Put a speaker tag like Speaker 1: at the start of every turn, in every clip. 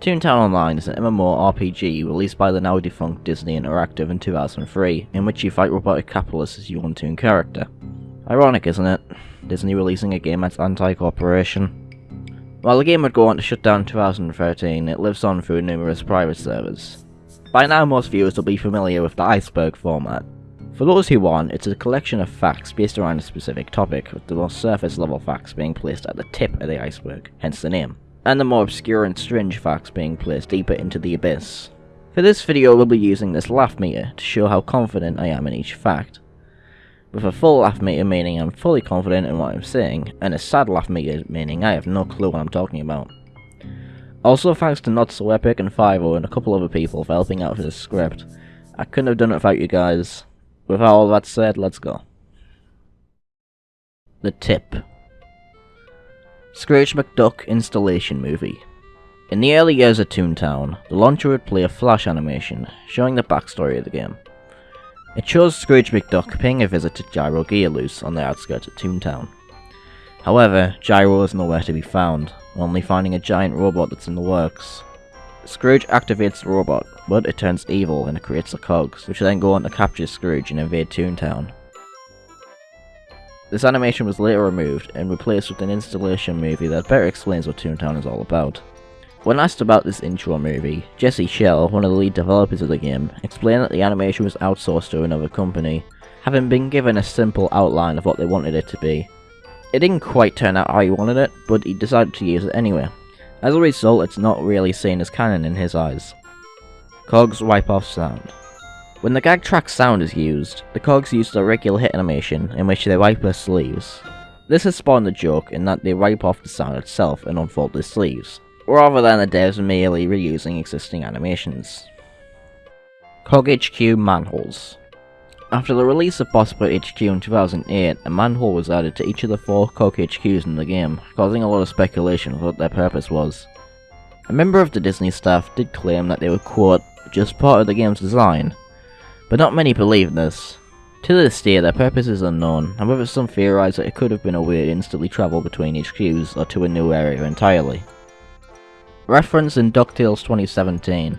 Speaker 1: Toontown Online is an MMORPG released by the now defunct Disney Interactive in 2003, in which you fight robotic capitalists as your own toon character. Ironic, isn't it? Disney releasing a game that's anti-corporation. While the game would go on to shut down in 2013, it lives on through numerous private servers. By now most viewers will be familiar with the Iceberg format. For those who aren't, it's a collection of facts based around a specific topic, with the most surface level facts being placed at the tip of the iceberg, hence the name, and the more obscure and strange facts being placed deeper into the abyss. For this video we'll be using this laugh meter to show how confident I am in each fact, with a full laugh meter meaning I'm fully confident in what I'm saying, and a sad laugh meter meaning I have no clue what I'm talking about. Also thanks to Not So Epic and Fivo and a couple other people for helping out with this script. I couldn't have done it without you guys. With all that said, let's go. The tip. Scrooge McDuck installation movie. In the early years of Toontown, the launcher would play a flash animation showing the backstory of the game. It shows Scrooge McDuck paying a visit to Gyro Gearloose on the outskirts of Toontown. However, Gyro is nowhere to be found, only finding a giant robot that's in the works. Scrooge activates the robot, but it turns evil and it creates the cogs, which then go on to capture Scrooge and invade Toontown. This animation was later removed and replaced with an installation movie that better explains what Toontown is all about. When asked about this intro movie, Jesse Schell, one of the lead developers of the game, explained that the animation was outsourced to another company, having been given a simple outline of what they wanted it to be. It didn't quite turn out how he wanted it, but he decided to use it anyway. As a result, it's not really seen as canon in his eyes. Cogs wipe off sound. When the gag track sound is used, the cogs use the regular hit animation in which they wipe their sleeves. This has spawned a joke in that they wipe off the sound itself and unfold their sleeves, rather than the devs merely reusing existing animations. Cog HQ manholes. After the release of Boss Boy HQ in 2008, a manhole was added to each of the 4 Cog HQs in the game, causing a lot of speculation of what their purpose was. A member of the Disney staff did claim that they were, quote, just part of the game's design, but not many believe this. To this day, their purpose is unknown, however some theorise that it could have been a way to instantly travel between HQs or to a new area entirely. Reference in DuckTales 2017.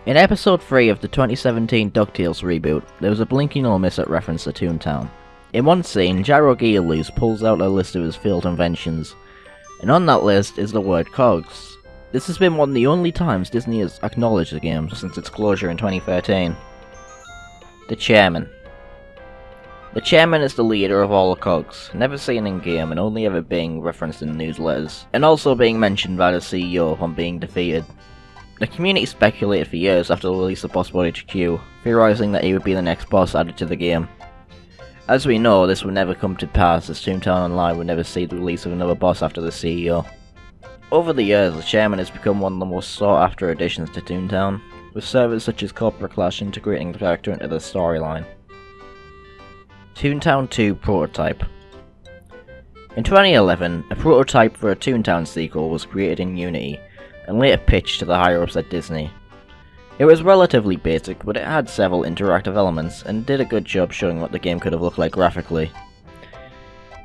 Speaker 1: In episode 3 of the 2017 DuckTales reboot, there was a blinking or miss at reference to Toontown. In one scene, Gyro Gearloose pulls out a list of his failed inventions, and on that list is the word cogs. This has been one of the only times Disney has acknowledged the game since its closure in 2013. The Chairman. The Chairman is the leader of all the cogs, never seen in game and only ever being referenced in newsletters, and also being mentioned by the CEO upon being defeated. The community speculated for years after the release of Boss Boy HQ, theorising that he would be the next boss added to the game. As we know, this would never come to pass, as Toontown Online would never see the release of another boss after the CEO. Over the years, the Chairman has become one of the most sought after additions to Toontown, with servers such as Corporate Clash integrating the character into the storyline. Toontown 2 Prototype. In 2011, a prototype for a Toontown sequel was created in Unity, and later pitched to the higher-ups at Disney. It was relatively basic, but it had several interactive elements, and did a good job showing what the game could have looked like graphically.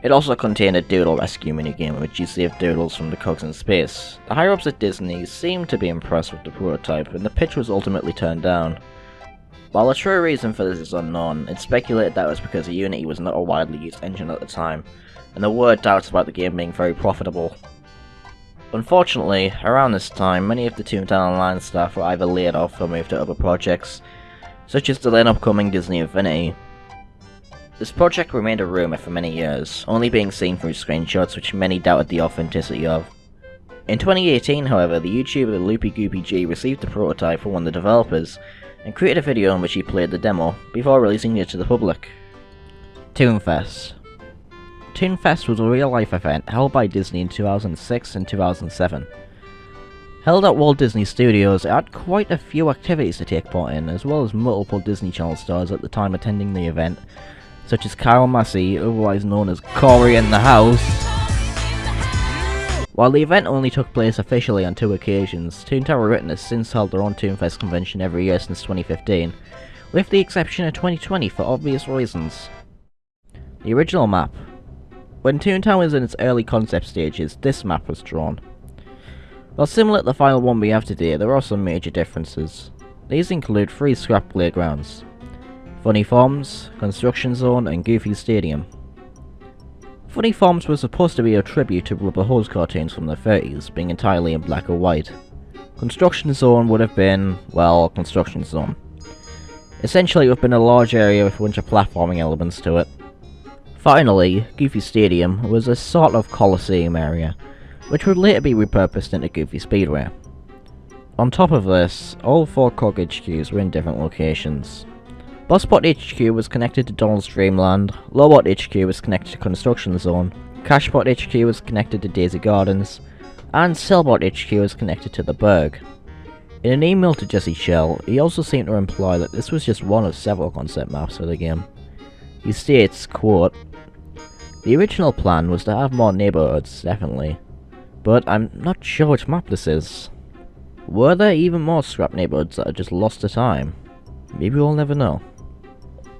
Speaker 1: It also contained a doodle rescue minigame in which you saved doodles from the cogs in space. The higher-ups at Disney seemed to be impressed with the prototype, and the pitch was ultimately turned down. While the true reason for this is unknown, it's speculated that it was because Unity was not a widely used engine at the time, and there were doubts about the game being very profitable. Unfortunately, around this time, many of the Toontown Online staff were either laid off or moved to other projects, such as the then upcoming Disney Infinity. This project remained a rumour for many years, only being seen through screenshots which many doubted the authenticity of. In 2018, however, the YouTuber Loopy Goopy G received the prototype from one of the developers, and created a video in which he played the demo, before releasing it to the public. Toonfest. Toonfest was a real-life event held by Disney in 2006 and 2007. Held at Walt Disney Studios, it had quite a few activities to take part in, as well as multiple Disney Channel stars at the time attending the event, such as Kyle Massey, otherwise known as Corey in the House. While the event only took place officially on 2 occasions, Toontown Written has since held their own Toonfest convention every year since 2015, with the exception of 2020 for obvious reasons. The original map. When Toontown was in its early concept stages, this map was drawn. While similar to the final one we have today, there are some major differences. These include 3 scrap playgrounds: Funny Farms, Construction Zone, and Goofy Stadium. Funny Farms was supposed to be a tribute to rubber hose cartoons from the 30s, being entirely in black or white. Construction Zone would have been, well, Construction Zone. Essentially it would have been a large area with a bunch of platforming elements to it. Finally, Goofy Stadium was a sort of Coliseum area, which would later be repurposed into Goofy Speedway. On top of this, all 4 Cog HQs were in different locations. Bosspot HQ was connected to Donald's Dreamland, Lobot HQ was connected to Construction Zone, Cashbot HQ was connected to Daisy Gardens, and Cellbot HQ was connected to the Berg. In an email to Jesse Shell, he also seemed to imply that this was just one of several concept maps for the game. He states, quote, "The original plan was to have more neighbourhoods, definitely, but I'm not sure which map this is. Were there even more scrap neighbourhoods that are just lost to time? Maybe we'll never know."